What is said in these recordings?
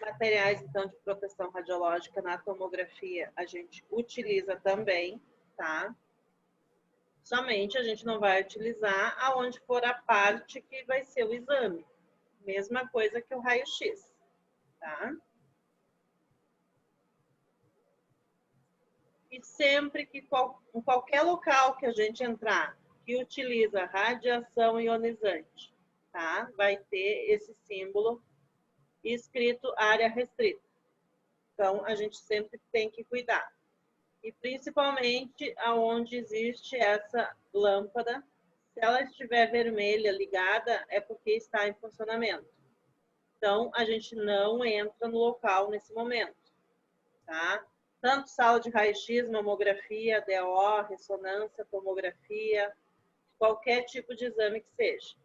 Materiais, então, de proteção radiológica na tomografia, a gente utiliza também, tá? Somente a gente não vai utilizar aonde for a parte que vai ser o exame. Mesma coisa que o raio-x, tá? E sempre que em qualquer local que a gente entrar que utiliza radiação ionizante, tá? Vai ter esse símbolo escrito área restrita. Então, a gente sempre tem que cuidar. E principalmente aonde existe essa lâmpada, se ela estiver vermelha ligada, é porque está em funcionamento. Então, a gente não entra no local nesse momento, tá? Tanto sala de raio-x, mamografia, DO, ressonância, tomografia, qualquer tipo de exame que seja.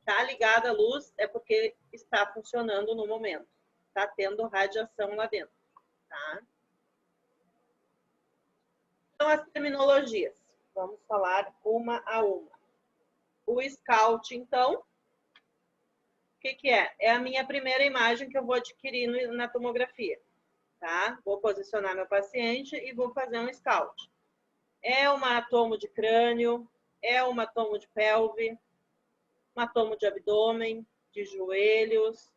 Tá ligada a luz é porque está funcionando no momento. Está tendo radiação lá dentro, tá? Então, as terminologias. Vamos falar uma a uma. O scout, então, o que é? É a minha primeira imagem que eu vou adquirir na tomografia, tá? Vou posicionar meu paciente e vou fazer um scout. É uma tomo de crânio, é uma tomo de pelve, uma tomo de abdômen, de joelhos.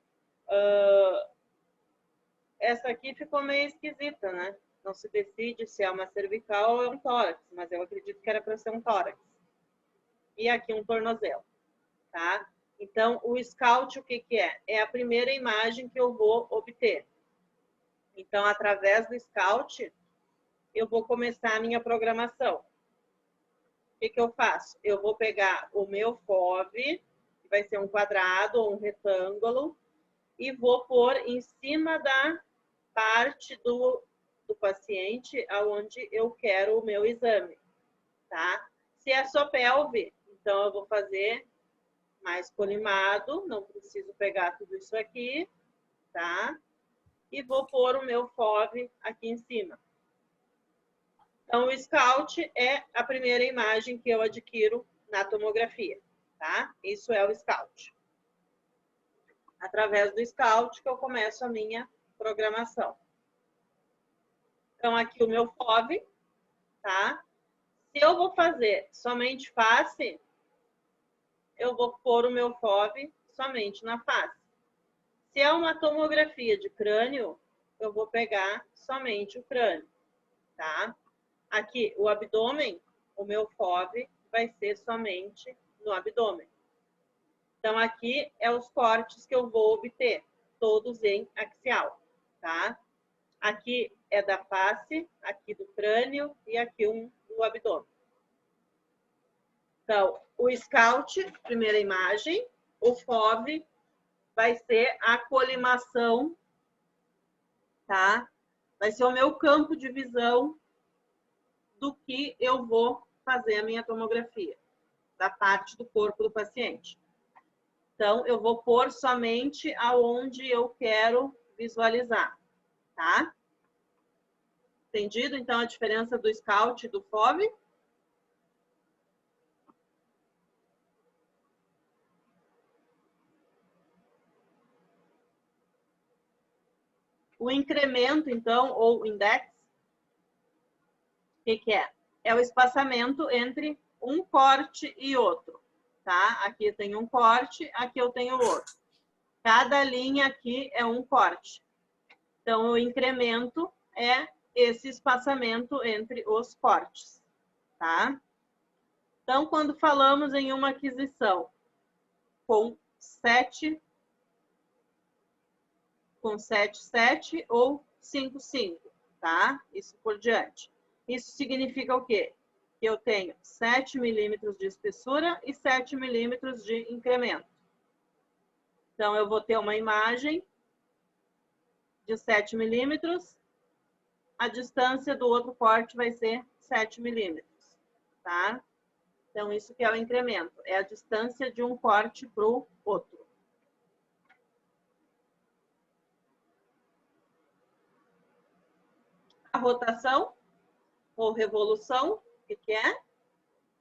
Essa aqui ficou meio esquisita, né? Não se decide se é uma cervical ou é um tórax, mas eu acredito que era para ser um tórax. E aqui um tornozelo, tá? Então, o scout, o que é? É a primeira imagem que eu vou obter. Então, através do scout, eu vou começar a minha programação. O que eu faço? Eu vou pegar o meu FOV, que vai ser um quadrado ou um retângulo, e vou pôr em cima da parte do paciente aonde eu quero o meu exame, tá? Se é só pelve, então eu vou fazer mais colimado, não preciso pegar tudo isso aqui, tá? E vou pôr o meu FOV aqui em cima. Então, o scout é a primeira imagem que eu adquiro na tomografia, tá? Isso é o scout. Através do scout que eu começo a minha programação. Então, aqui o meu FOV, tá? Se eu vou fazer somente face, eu vou pôr o meu FOV somente na face. Se é uma tomografia de crânio, eu vou pegar somente o crânio, tá? Aqui, o abdômen, o meu FOV vai ser somente no abdômen. Então, aqui é os cortes que eu vou obter, todos em axial, tá? Aqui é da face, aqui do crânio e aqui um do abdômen. Então, o scout, primeira imagem, o FOV vai ser a colimação, tá? Vai ser o meu campo de visão do que eu vou fazer a minha tomografia, da parte do corpo do paciente. Então, eu vou pôr somente aonde eu quero visualizar, tá? Entendido, então, a diferença do scout e do FOV? O incremento, então, ou index, o que é? É o espaçamento entre um corte e outro, tá? Aqui tem um corte, aqui eu tenho outro. Cada linha aqui é um corte. Então, o incremento é esse espaçamento entre os cortes, tá? Então, quando falamos em uma aquisição com 7, 7 ou 5, 5, tá? Isso por diante. Isso significa o quê? Que eu tenho 7 milímetros de espessura e 7 milímetros de incremento. Então, eu vou ter uma imagem de 7 milímetros, a distância do outro corte vai ser 7 milímetros, tá? Então, isso que é o incremento, é a distância de um corte para o outro. A rotação, ou revolução, o que é?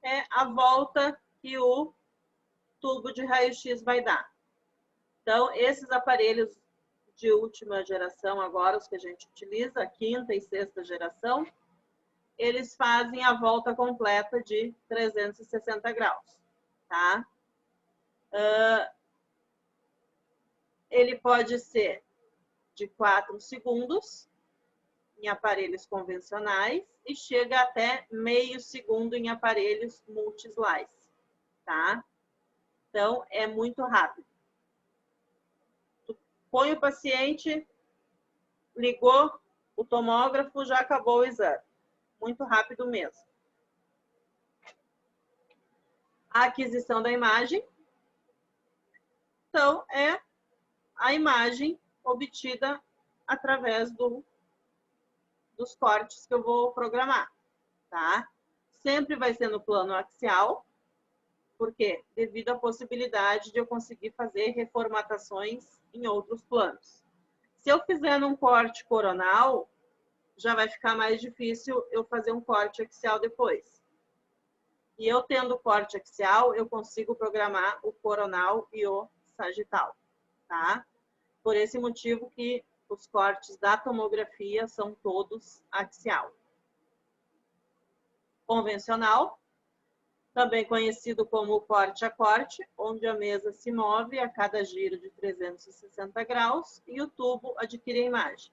É a volta que o tubo de raio-x vai dar. Então, esses aparelhos de última geração agora, os que a gente utiliza, a quinta e sexta geração, eles fazem a volta completa de 360 graus, tá? Ele pode ser de 4 segundos em aparelhos convencionais e chega até meio segundo em aparelhos multi-slice, tá? Então, é muito rápido. Tu põe o paciente, ligou o tomógrafo, já acabou o exame. Muito rápido mesmo. A aquisição da imagem. Então, é a imagem obtida através dos cortes que eu vou programar, tá? Sempre vai ser no plano axial, porque devido à possibilidade de eu conseguir fazer reformatações em outros planos. Se eu fizer num corte coronal, já vai ficar mais difícil eu fazer um corte axial depois. E eu tendo corte axial, eu consigo programar o coronal e o sagital, tá? Por esse motivo que os cortes da tomografia são todos axial. Convencional, também conhecido como corte a corte, onde a mesa se move a cada giro de 360 graus e o tubo adquire a imagem.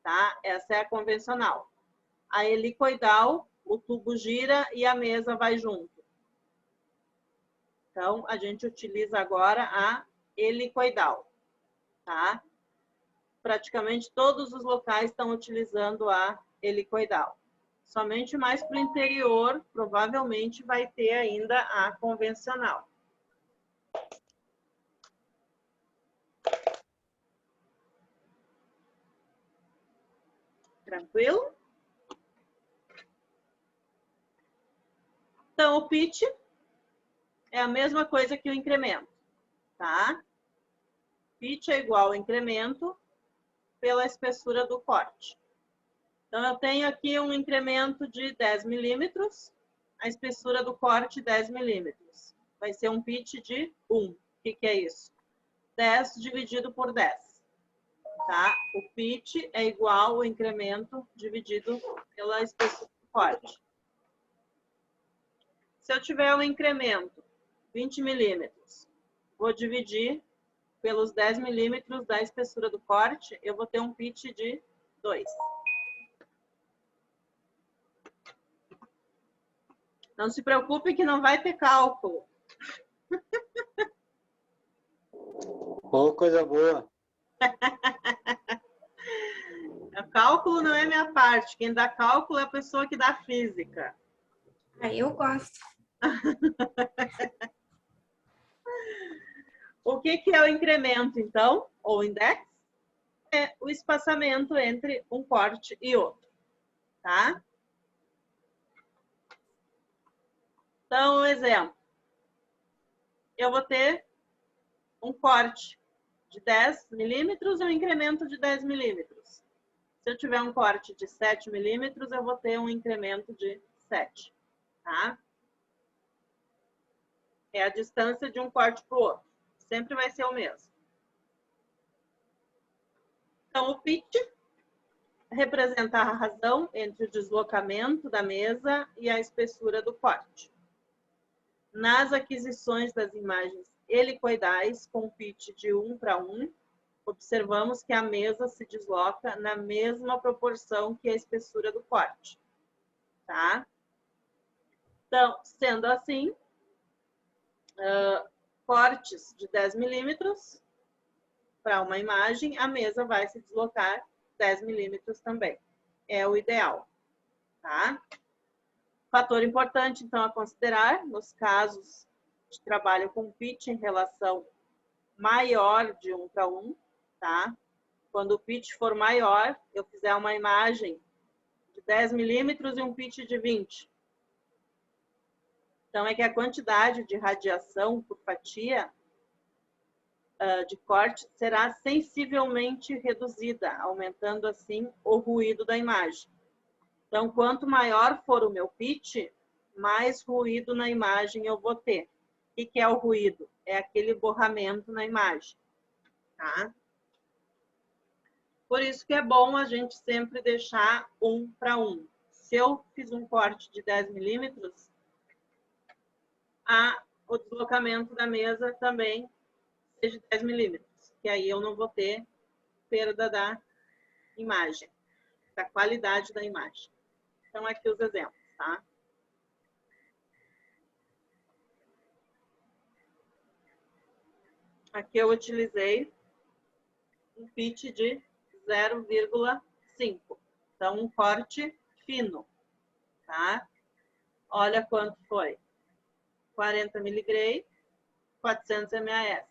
Tá? Essa é a convencional. A helicoidal, o tubo gira e a mesa vai junto. Então, a gente utiliza agora a helicoidal. Tá? Praticamente todos os locais estão utilizando a helicoidal. Somente mais para o interior, provavelmente vai ter ainda a convencional. Tranquilo? Então, o pitch é a mesma coisa que o incremento, tá? Pitch é igual ao incremento pela espessura do corte. Então, eu tenho aqui um incremento de 10 milímetros, a espessura do corte 10 milímetros. Vai ser um pitch de 1. O que é isso? 10 dividido por 10. Tá? O pitch é igual ao incremento dividido pela espessura do corte. Se eu tiver um incremento 20 milímetros, vou dividir pelos 10 milímetros da espessura do corte, eu vou ter um pitch de 2. Não se preocupe que não vai ter cálculo. Oh, coisa boa. O cálculo não é minha parte. Quem dá cálculo é a pessoa que dá física. Aí eu gosto. O que é o incremento, então, ou index? É o espaçamento entre um corte e outro, tá? Então, um exemplo. Eu vou ter um corte de 10 milímetros e um incremento de 10 milímetros. Se eu tiver um corte de 7 milímetros, eu vou ter um incremento de 7, tá? É a distância de um corte para o outro. Sempre vai ser o mesmo. Então, o pitch representa a razão entre o deslocamento da mesa e a espessura do corte. Nas aquisições das imagens helicoidais com pitch de 1 para 1, observamos que a mesa se desloca na mesma proporção que a espessura do corte. Tá? Então, sendo assim, cortes de 10 milímetros para uma imagem, a mesa vai se deslocar 10 milímetros também. É o ideal. Tá? Fator importante, então, a considerar nos casos de trabalho com pitch em relação maior de 1 para 1, tá? Quando o pitch for maior, eu fizer uma imagem de 10 milímetros e um pitch de 20. Então, é que a quantidade de radiação por fatia de corte será sensivelmente reduzida, aumentando, assim, o ruído da imagem. Então, quanto maior for o meu pitch, mais ruído na imagem eu vou ter. O que é o ruído? É aquele borramento na imagem. Tá? Por isso que é bom a gente sempre deixar 1 para 1. Se eu fiz um corte de 10 milímetros, o deslocamento da mesa também seja de 10 milímetros, que aí eu não vou ter perda da imagem, da qualidade da imagem. Então, aqui os exemplos, tá? Aqui eu utilizei um pitch de 0,5. Então, um corte fino, tá? Olha quanto foi. 40 miligray, 400 MAS,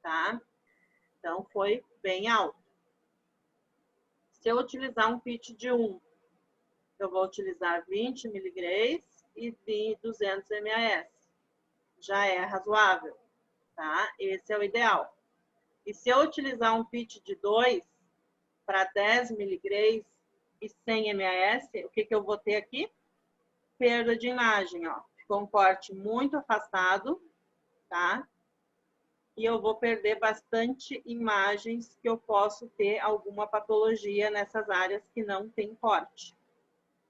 tá? Então, foi bem alto. Se eu utilizar um pitch de 1, eu vou utilizar 20 miligrays e 200 MAS. Já é razoável, tá? Esse é o ideal. E se eu utilizar um pitch de 2 para 10 miligrays e 100 MAS, o que eu vou ter aqui? Perda de imagem, ó. Ficou um corte muito afastado, tá? E eu vou perder bastante imagens que eu posso ter alguma patologia nessas áreas que não tem corte.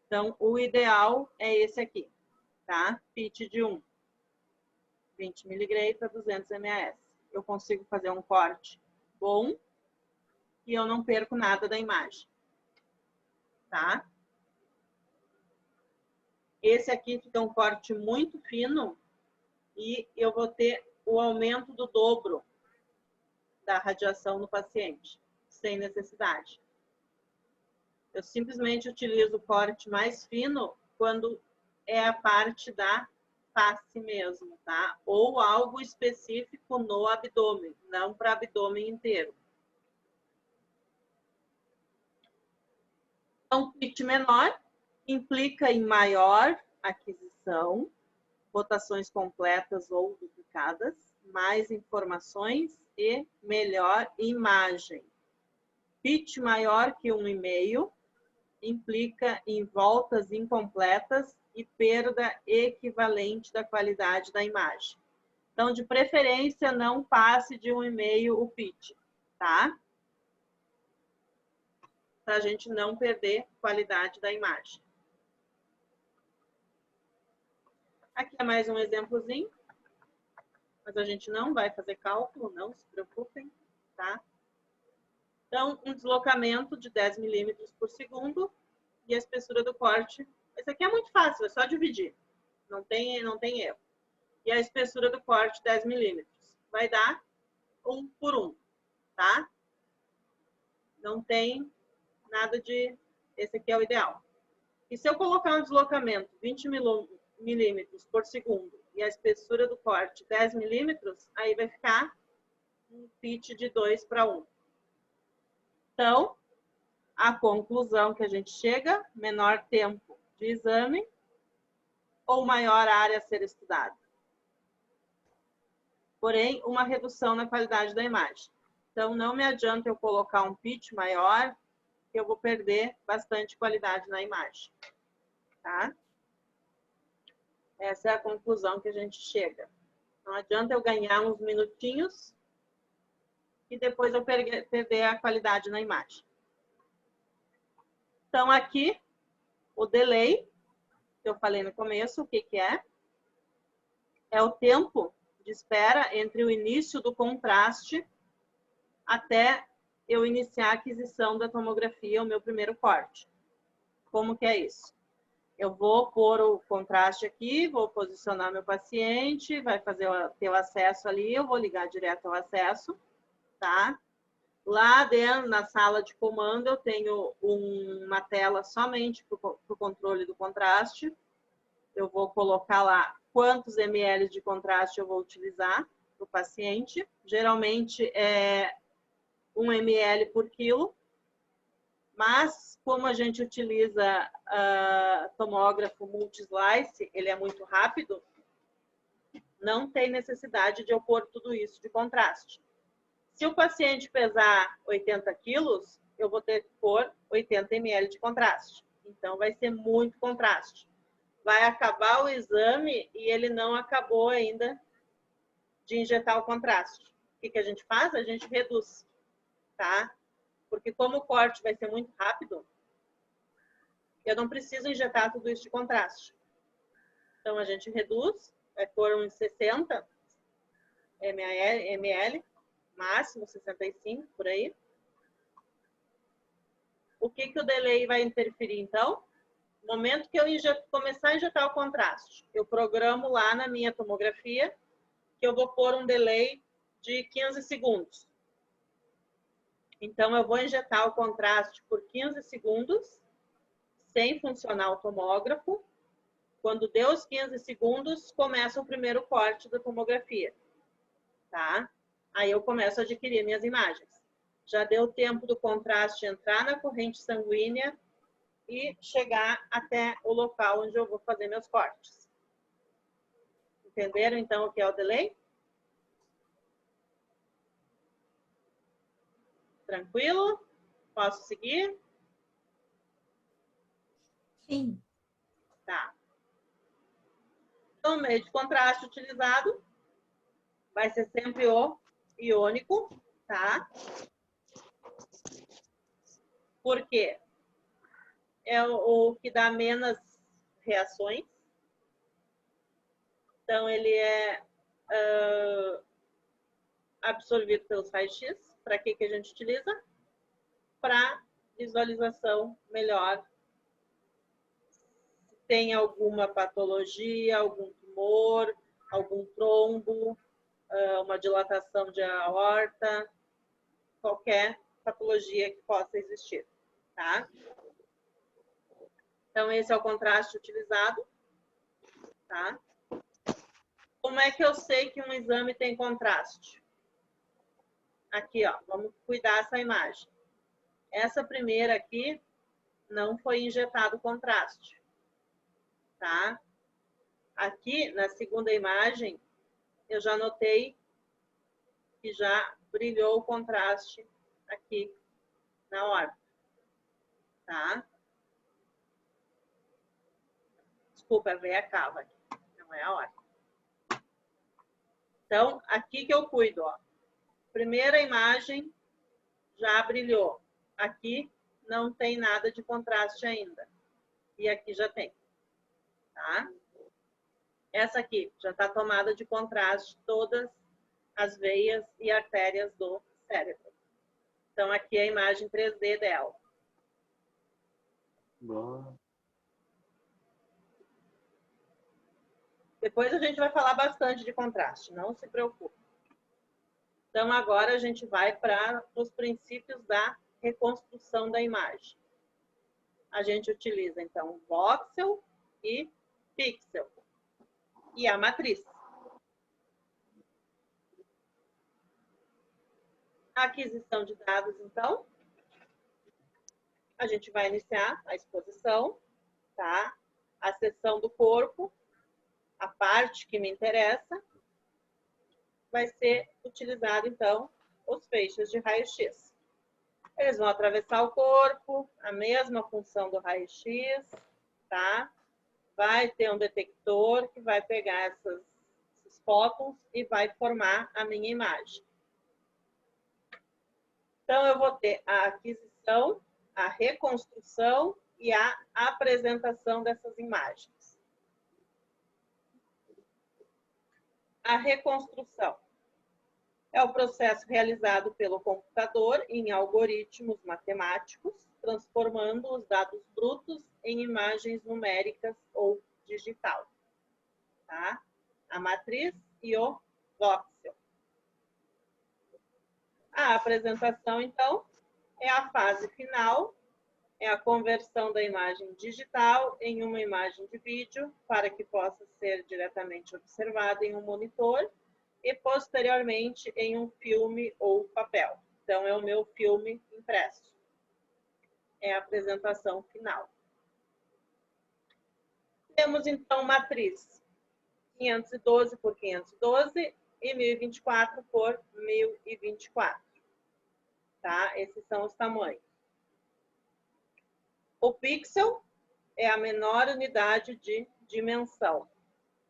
Então, o ideal é esse aqui, tá? Pitch de 1. 20 miligrays para 200 MAS. Eu consigo fazer um corte bom e eu não perco nada da imagem, tá? Esse aqui fica um corte muito fino e eu vou ter o aumento do dobro da radiação no paciente, sem necessidade. Eu simplesmente utilizo o corte mais fino quando é a parte da face mesmo, tá? Ou algo específico no abdômen, não para abdômen inteiro. Então, pitch menor implica em maior aquisição, rotações completas ou duplicadas, mais informações e melhor imagem. Pitch maior que 1,5 implica em voltas incompletas e perda equivalente da qualidade da imagem. Então, de preferência, não passe de 1,5 o pitch, tá? Para a gente não perder qualidade da imagem. Aqui é mais um exemplozinho, mas a gente não vai fazer cálculo, não se preocupem, tá? Então, um deslocamento de 10 milímetros por segundo e a espessura do corte. Esse aqui é muito fácil, é só dividir, não tem erro. E a espessura do corte 10 milímetros. Vai dar 1 por 1, tá? Não tem nada de... Esse aqui é o ideal. E se eu colocar um deslocamento 20 milímetros por segundo e a espessura do corte 10 milímetros, aí vai ficar um pitch de 2 para 1. Então, a conclusão que a gente chega, menor tempo de exame ou maior área a ser estudada. Porém, uma redução na qualidade da imagem. Então, não me adianta eu colocar um pitch maior, que eu vou perder bastante qualidade na imagem. Tá? Essa é a conclusão que a gente chega. Não adianta eu ganhar uns minutinhos e depois eu perder a qualidade na imagem. Então, aqui, o delay, que eu falei no começo, o que é? É o tempo de espera entre o início do contraste até eu iniciar a aquisição da tomografia, o meu primeiro corte. Como que é isso? Eu vou pôr o contraste aqui, vou posicionar meu paciente, vai ter o acesso ali, eu vou ligar direto ao acesso, tá? Lá dentro, na sala de comando, eu tenho uma tela somente para o controle do contraste. Eu vou colocar lá quantos ml de contraste eu vou utilizar para o paciente. Geralmente é 1 ml por quilo. Mas, como a gente utiliza tomógrafo multi-slice, ele é muito rápido, não tem necessidade de eu pôr tudo isso de contraste. Se o paciente pesar 80 quilos, eu vou ter que pôr 80 ml de contraste. Então, vai ser muito contraste. Vai acabar o exame e ele não acabou ainda de injetar o contraste. O que a gente faz? A gente reduz, tá? Porque como o corte vai ser muito rápido, eu não preciso injetar tudo isso de contraste. Então, a gente reduz, vai pôr uns 60 ml, máximo 65, por aí. O que o delay vai interferir, então? No momento que eu começar a injetar o contraste, eu programo lá na minha tomografia que eu vou pôr um delay de 15 segundos. Então, eu vou injetar o contraste por 15 segundos, sem funcionar o tomógrafo. Quando deu os 15 segundos, começa o primeiro corte da tomografia. Tá? Aí eu começo a adquirir minhas imagens. Já deu tempo do contraste entrar na corrente sanguínea e chegar até o local onde eu vou fazer meus cortes. Entenderam, então, o que é o delay? Tranquilo? Posso seguir? Sim. Tá. Então, o meio de contraste utilizado vai ser sempre o iônico, tá? Por quê? É o que dá menos reações. Então, ele é absorvido pelos raios-x. Para que a gente utiliza? Para visualização melhor. Se tem alguma patologia, algum tumor, algum trombo, uma dilatação de aorta, qualquer patologia que possa existir, tá? Então, esse é o contraste utilizado, tá? Como é que eu sei que um exame tem contraste? Aqui, ó, vamos cuidar dessa imagem. Essa primeira aqui não foi injetado contraste, tá? Aqui, na segunda imagem, eu já notei que já brilhou o contraste aqui na órbita, tá? Desculpa, veio a cava aqui, não é a órbita. Então, aqui que eu cuido, ó. Primeira imagem já brilhou. Aqui não tem nada de contraste ainda. E aqui já tem, tá? Essa aqui já está tomada de contraste todas as veias e artérias do cérebro. Então, aqui é a imagem 3D dela. Bom. Depois a gente vai falar bastante de contraste, não se preocupe. Então, agora a gente vai para os princípios da reconstrução da imagem. A gente utiliza, então, voxel e pixel. E a matriz. A aquisição de dados, então, a gente vai iniciar a exposição, tá? A seção do corpo, a parte que me interessa, vai ser utilizado, então, os feixes de raio-x. Eles vão atravessar o corpo, a mesma função do raio-x, tá? Vai ter um detector que vai pegar esses fótons e vai formar a minha imagem. Então, eu vou ter a aquisição, a reconstrução e a apresentação dessas imagens. A reconstrução é o processo realizado pelo computador em algoritmos matemáticos, transformando os dados brutos em imagens numéricas ou digital. Tá? A matriz e o voxel. A apresentação, então, é a fase final, é a conversão da imagem digital em uma imagem de vídeo para que possa ser diretamente observada em um monitor e, posteriormente, em um filme ou papel. Então, é o meu filme impresso. É a apresentação final. Temos, então, matriz 512 por 512 e 1024 por 1024. Tá? Esses são os tamanhos. O pixel é a menor unidade de dimensão.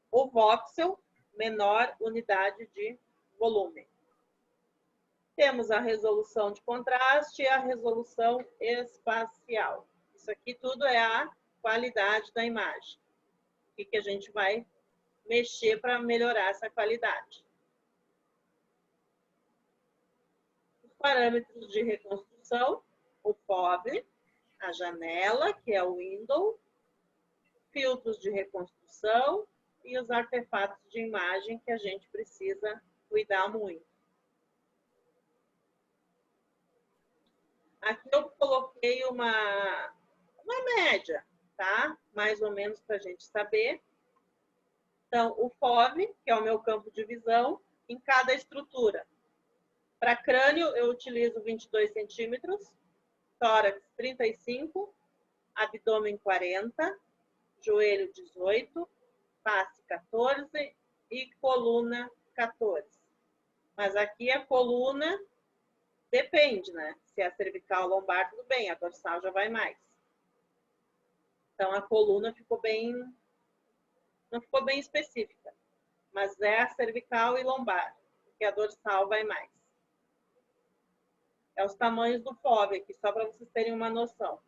O voxel, menor unidade de volume. Temos a resolução de contraste e a resolução espacial. Isso aqui tudo é a qualidade da imagem. O que a gente vai mexer para melhorar essa qualidade. Os parâmetros de reconstrução, o FOV, a janela, que é o window, filtros de reconstrução e os artefatos de imagem que a gente precisa cuidar muito. Aqui eu coloquei uma média, tá? Mais ou menos para a gente saber. Então, o FOV, que é o meu campo de visão, em cada estrutura. Para crânio, eu utilizo 22 centímetros, tórax 35, abdômen 40, joelho 18, face 14 e coluna 14. Mas aqui a coluna depende, né? Se é cervical ou lombar, tudo bem, a dorsal já vai mais. Então, a coluna ficou bem... não ficou bem específica, mas é a cervical e lombar, porque a dorsal vai mais. É os tamanhos do FOV aqui, só para vocês terem uma noção.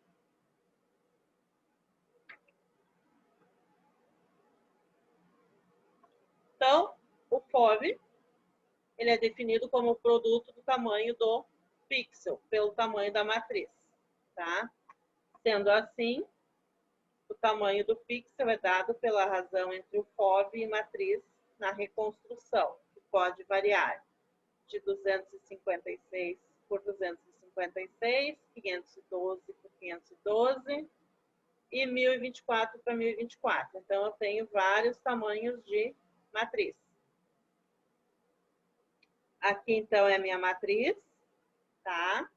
Então, o FOV, ele é definido como produto do tamanho do pixel, pelo tamanho da matriz, tá? Sendo assim, o tamanho do pixel é dado pela razão entre o FOV e matriz na reconstrução, que pode variar de 256 por 256, 512 por 512 e 1024 para 1024. Então, eu tenho vários tamanhos de matriz. Aqui, então, é a minha matriz, tá?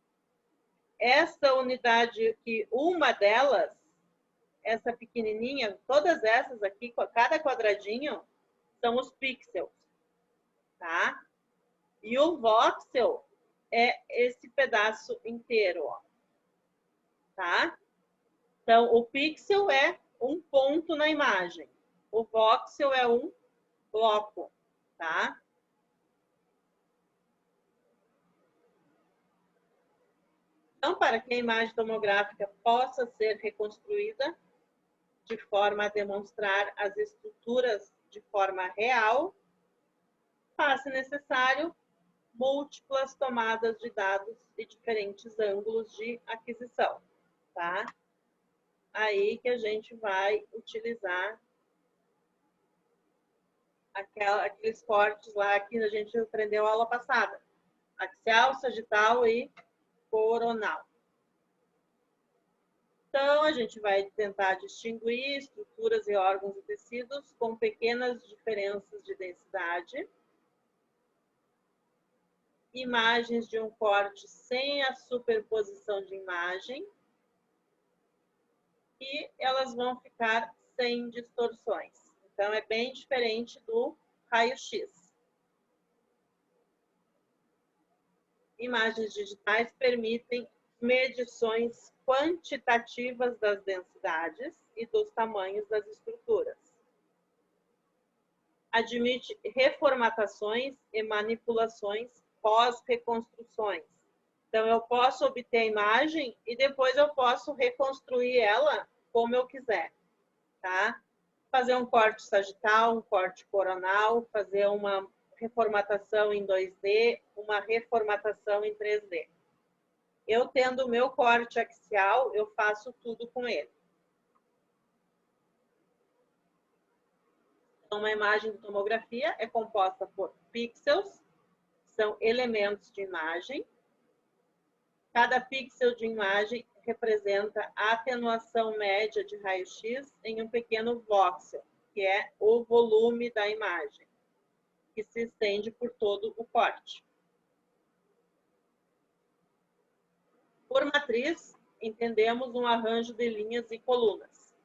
Essa unidade aqui, uma delas, essa pequenininha, todas essas aqui, cada quadradinho, são os pixels, tá? E o voxel é esse pedaço inteiro, ó, tá? Então, o pixel é um ponto na imagem. O voxel é um bloco, tá? Então, para que a imagem tomográfica possa ser reconstruída de forma a demonstrar as estruturas de forma real, faz-se necessário múltiplas tomadas de dados e diferentes ângulos de aquisição, tá? Aí que a gente vai utilizar aqueles cortes lá que a gente aprendeu a aula passada. Axial, sagital e coronal. Então, a gente vai tentar distinguir estruturas e órgãos e tecidos com pequenas diferenças de densidade. Imagens de um corte sem a superposição de imagem. E elas vão ficar sem distorções. Então, é bem diferente do raio-x. Imagens digitais permitem medições quantitativas das densidades e dos tamanhos das estruturas. Admite reformatações e manipulações pós-reconstruções. Então, eu posso obter a imagem e depois eu posso reconstruir ela como eu quiser, tá? Fazer um corte sagital, um corte coronal, fazer uma reformatação em 2D, uma reformatação em 3D. Eu tendo o meu corte axial, eu faço tudo com ele. Então, uma imagem de tomografia é composta por pixels, são elementos de imagem. Cada pixel de imagem representa a atenuação média de raio-x em um pequeno voxel, que é o volume da imagem, que se estende por todo o corte. Por matriz, entendemos um arranjo de linhas e colunas.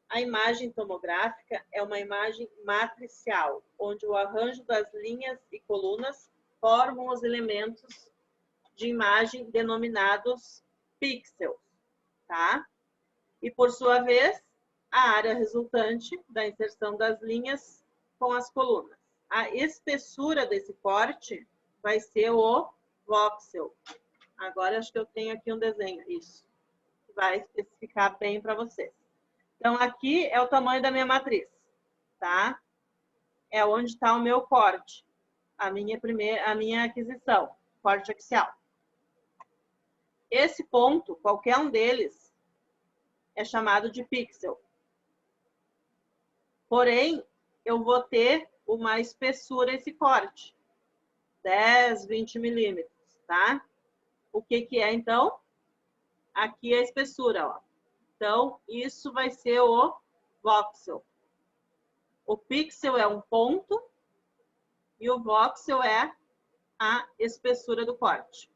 A imagem tomográfica é uma imagem matricial, onde o arranjo das linhas e colunas formam os elementos de imagem denominados pixels, tá? E, por sua vez, a área resultante da inserção das linhas com as colunas. A espessura desse corte vai ser o voxel. Agora, acho que eu tenho aqui um desenho. Isso. Vai especificar bem para vocês. Então, aqui é o tamanho da minha matriz, tá? É onde está o meu corte. A minha aquisição. Corte axial. Esse ponto, qualquer um deles, é chamado de pixel. Porém, eu vou ter uma espessura esse corte. 10, 20 milímetros, tá? O que que é, então? Aqui é a espessura, ó. Então, isso vai ser o voxel. O pixel é um ponto e o voxel é a espessura do corte.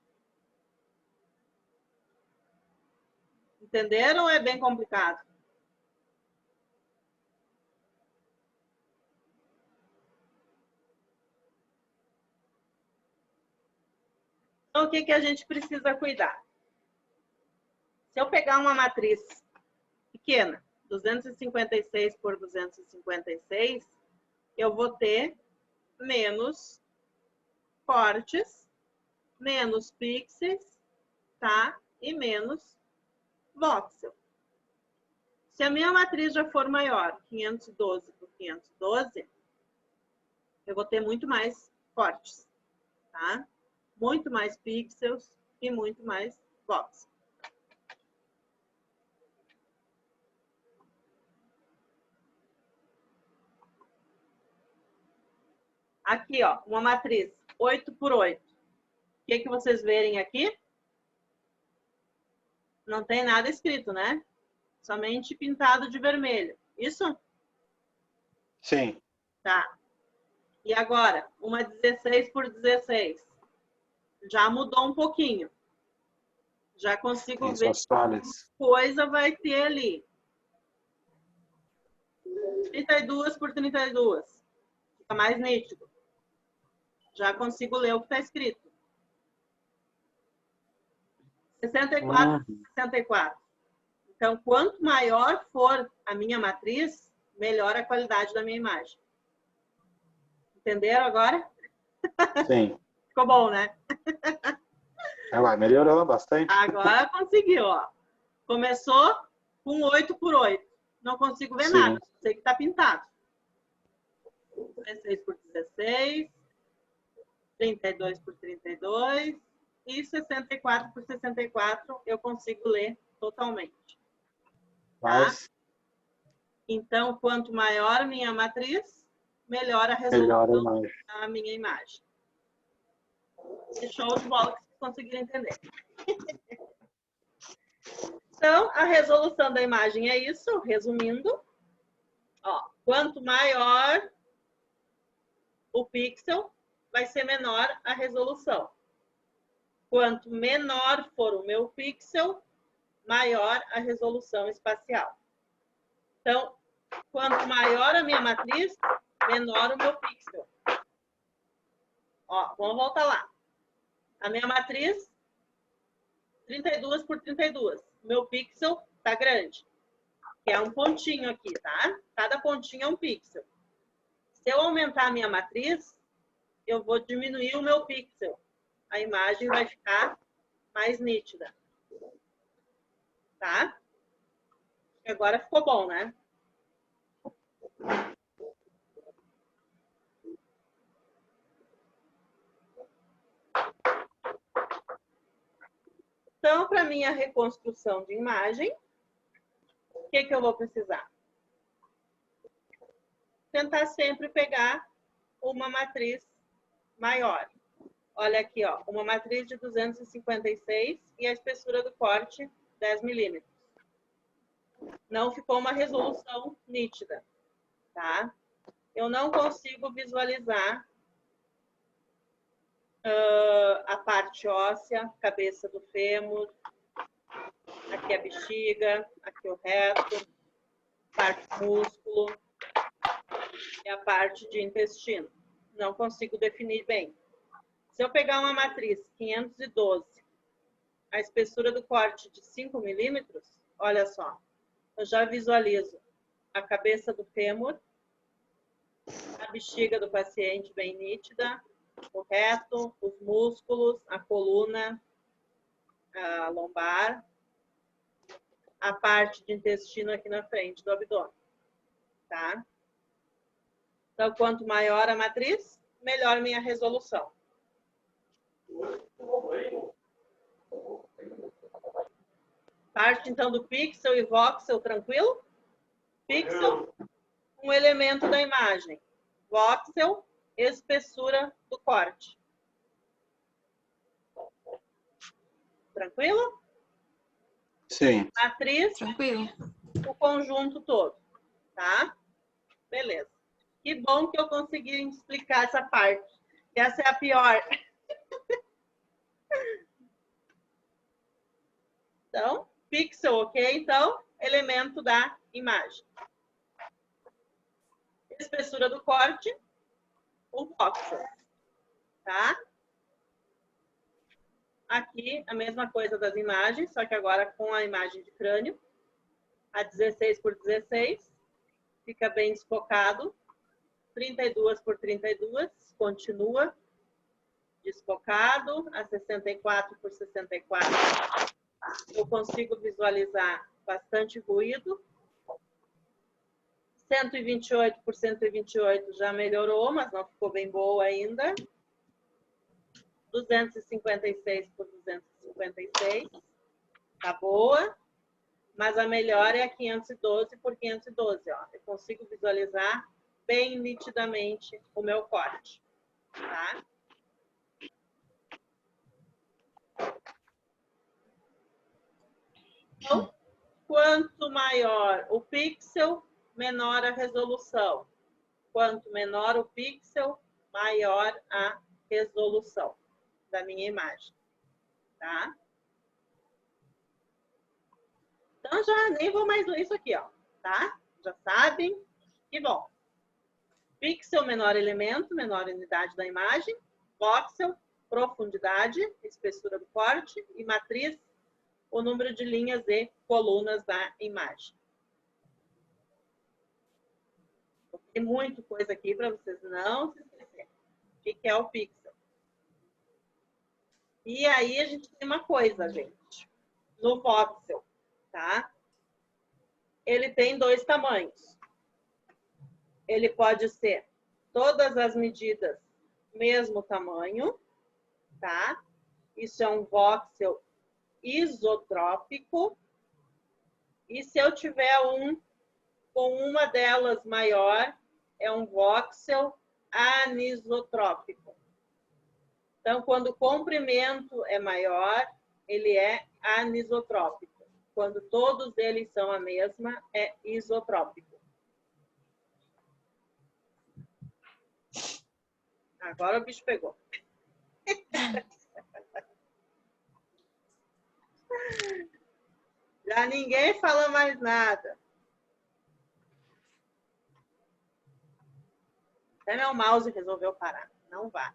Entenderam ou é bem complicado? Então, o que que a gente precisa cuidar? Se eu pegar uma matriz pequena, 256 por 256, eu vou ter menos cortes, menos pixels, tá? E menos voxel. Se a minha matriz já for maior, 512 por 512, eu vou ter muito mais cortes, tá? Muito mais pixels e muito mais voxel. Aqui, ó, uma matriz 8 por 8. O que que vocês verem aqui? Não tem nada escrito, né? Somente pintado de vermelho. Isso? Sim. Tá. E agora, uma 16 por 16. Já mudou um pouquinho. Já consigo Tem ver suas falhas. que coisa vai ter ali. 32 por 32. Fica mais nítido. Já consigo ler o que está escrito. 64 por 64. Então, quanto maior for a minha matriz, melhor a qualidade da minha imagem. Entenderam agora? Sim. Ficou bom, né? Ela melhorou bastante. Agora conseguiu, ó. Começou com 8 por 8. Não consigo ver Sim. nada. Sei que está pintado. 16 por 16. 32 por 32. E 64 por 64 eu consigo ler totalmente. Mas Então, quanto maior a minha matriz, melhor a melhor a resolução imagem. da minha imagem. E show de bola que vocês conseguiram entender. Então, a resolução da imagem é isso, resumindo. Ó, quanto maior o pixel, vai ser menor a resolução. Quanto menor for o meu pixel, maior a resolução espacial. Então, quanto maior a minha matriz, menor o meu pixel. Ó, vamos voltar lá. A minha matriz, 32 por 32. Meu pixel tá grande. Que é um pontinho aqui, tá? Cada pontinho é um pixel. Se eu aumentar a minha matriz, eu vou diminuir o meu pixel. A imagem vai ficar mais nítida. Tá? Agora ficou bom, né? Então, para minha reconstrução de imagem, o que que eu vou precisar? Tentar sempre pegar uma matriz maior. Olha aqui, ó, uma matriz de 256 e a espessura do corte 10 milímetros. Não ficou uma resolução nítida, tá? Eu não consigo visualizar a parte óssea, cabeça do fêmur, aqui a bexiga, aqui o reto, parte do músculo e a parte de intestino. Não consigo definir bem. Se eu pegar uma matriz 512, a espessura do corte de 5 milímetros, olha só, eu já visualizo a cabeça do fêmur, a bexiga do paciente bem nítida, correto? Os músculos, a coluna, a lombar, a parte de intestino aqui na frente do abdômen, tá? Então, quanto maior a matriz, melhor minha resolução. Parte, então, do pixel e voxel, tranquilo? Pixel, um elemento da imagem. Voxel, espessura do corte. Tranquilo? Sim. Matriz, Tranquilo. o conjunto todo, tá? Beleza. Que bom que eu consegui explicar essa parte. Essa é a pior. Então, pixel, ok? Então, elemento da imagem. Espessura do corte, o voxel, tá? Aqui, a mesma coisa das imagens, só que agora com a imagem de crânio. A 16 por 16, fica bem desfocado. 32 por 32, continua desfocado. A 64 por 64, eu consigo visualizar bastante ruído. 128 por 128 já melhorou, mas não ficou bem boa ainda. 256 por 256, tá boa. Mas a melhor é a 512 por 512, ó. Eu consigo visualizar bem nitidamente o meu corte, tá? Então, quanto maior o pixel, menor a resolução. Quanto menor o pixel, maior a resolução da minha imagem, tá? Então, já nem vou mais ler isso aqui, ó, tá? Já sabem? Que bom. Pixel, menor elemento, menor unidade da imagem. Voxel, profundidade, espessura do corte. E matriz, o número de linhas e colunas da imagem. Tem muita coisa aqui para vocês não se esquecerem. O que é o pixel? E aí a gente tem uma coisa, gente. No voxel, tá? Ele tem dois tamanhos. Ele pode ser todas as medidas mesmo tamanho, tá? Isso é um voxel isotrópico. E se eu tiver um com uma delas maior, é um voxel anisotrópico. Então, quando o comprimento é maior, ele é anisotrópico. Quando todos eles são a mesma, é isotrópico. Agora o bicho pegou. Já ninguém fala mais nada. Até meu mouse resolveu parar. Não vai.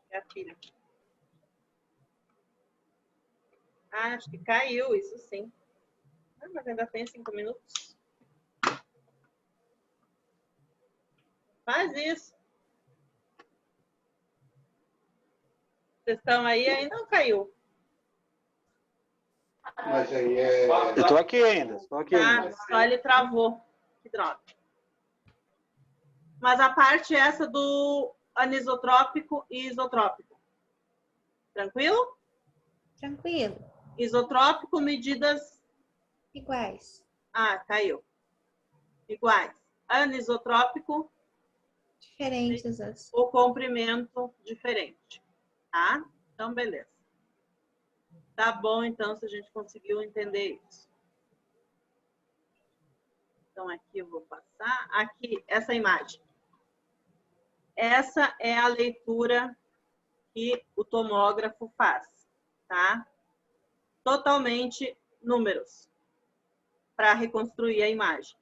Minha filha. Ah, acho que caiu, isso sim. Ah, mas ainda tem 5 minutos. Faz isso. Vocês estão aí? Ainda não caiu. Mas aí é... Eu tô aqui ainda. Tá, só ele travou. Que droga. Mas a parte essa do anisotrópico e isotrópico. Tranquilo? Tranquilo. Isotrópico, medidas... Iguais. Ah, caiu. Iguais. Anisotrópico, Diferentes as. o comprimento diferente. Tá? Então, beleza. Tá bom, então, se a gente conseguiu entender isso. Então, aqui eu vou passar. Aqui, essa imagem. Essa é a leitura que o tomógrafo faz, tá? Totalmente números para reconstruir a imagem.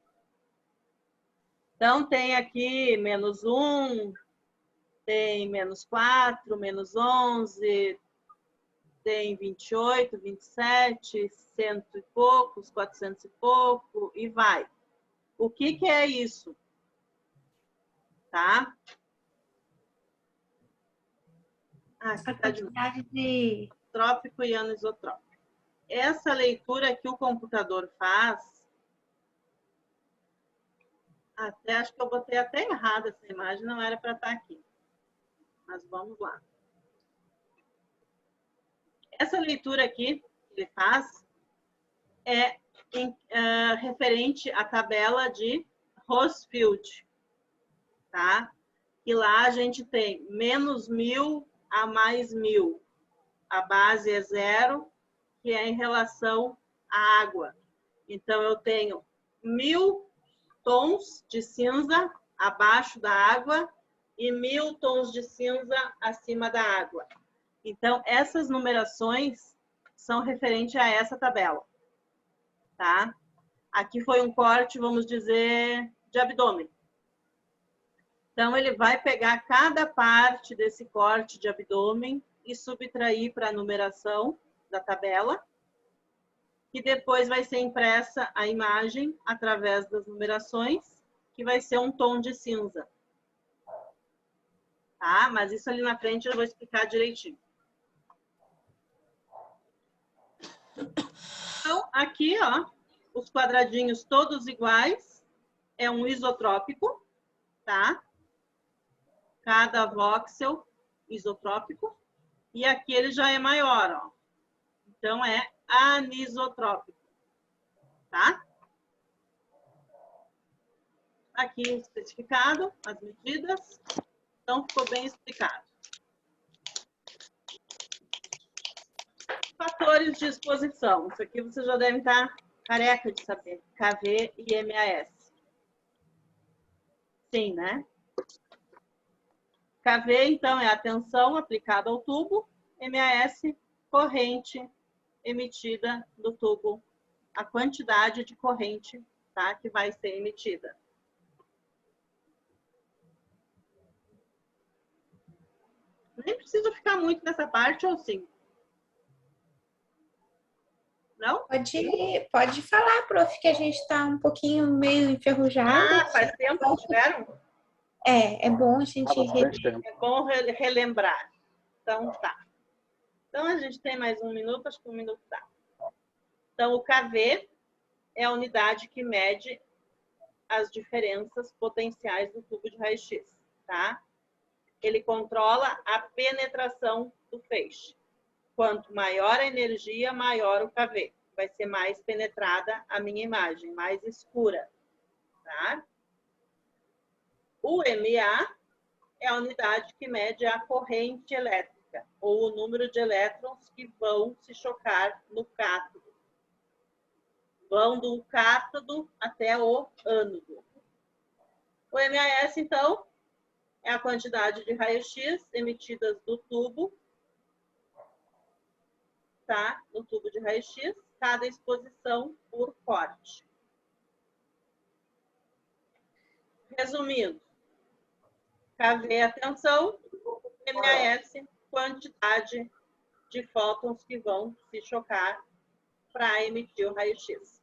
Então, tem aqui -1, tem -4, -11, tem 28, 27, 100 e poucos, 400 e pouco, e vai. O que é isso? Tá? Aqui A tá de quantidade de... trópico e anisotrópico. Essa leitura que o computador faz, até acho que eu botei até errado essa imagem, não era para estar aqui. Mas vamos lá. Essa leitura aqui que ele faz é referente à tabela de Hochschild, tá? E lá a gente tem menos 1.000 a mais 1.000. A base é 0, que é em relação à água. Então, eu tenho 1.000 tons de cinza abaixo da água e 1.000 tons de cinza acima da água. Então, essas numerações são referentes a essa tabela, tá? Aqui foi um corte, vamos dizer, de abdômen. Então, ele vai pegar cada parte desse corte de abdômen e subtrair para a numeração da tabela, que depois vai ser impressa a imagem através das numerações, que vai ser um tom de cinza. Tá? Mas isso ali na frente eu vou explicar direitinho. Então, aqui, ó, os quadradinhos todos iguais, é um isotrópico, tá? Cada voxel isotrópico. E aqui ele já é maior, ó. Então, é anisotrópico, tá? Aqui o especificado, as medidas. Então, ficou bem explicado. Fatores de exposição. Isso aqui você já deve estar careca de saber. KV e MAS. Sim, né? KV, então, é a tensão aplicada ao tubo. MAS, corrente emitida do tubo. A quantidade de corrente, tá, que vai ser emitida. Nem preciso ficar muito nessa parte, ou sim? Não? Pode falar, prof, que a gente está um pouquinho meio enferrujado. Ah, faz tempo que tiveram? É bom a gente É bom relembrar. Então, tá. Então, a gente tem mais um minuto, acho que um minuto dá. Então, o KV é a unidade que mede as diferenças potenciais do tubo de raio-x, tá? Ele controla a penetração do feixe. Quanto maior a energia, maior o KV. Vai ser mais penetrada a minha imagem, mais escura, tá? O MA é a unidade que mede a corrente elétrica, ou o número de elétrons que vão se chocar no cátodo. Vão do cátodo até o ânodo. O MAS, então, é a quantidade de raio-x emitidas do tubo, tá? No tubo de raio-x, cada exposição por corte. Resumindo, KV é a tensão, MAS, quantidade de fótons que vão se chocar para emitir o raio-x.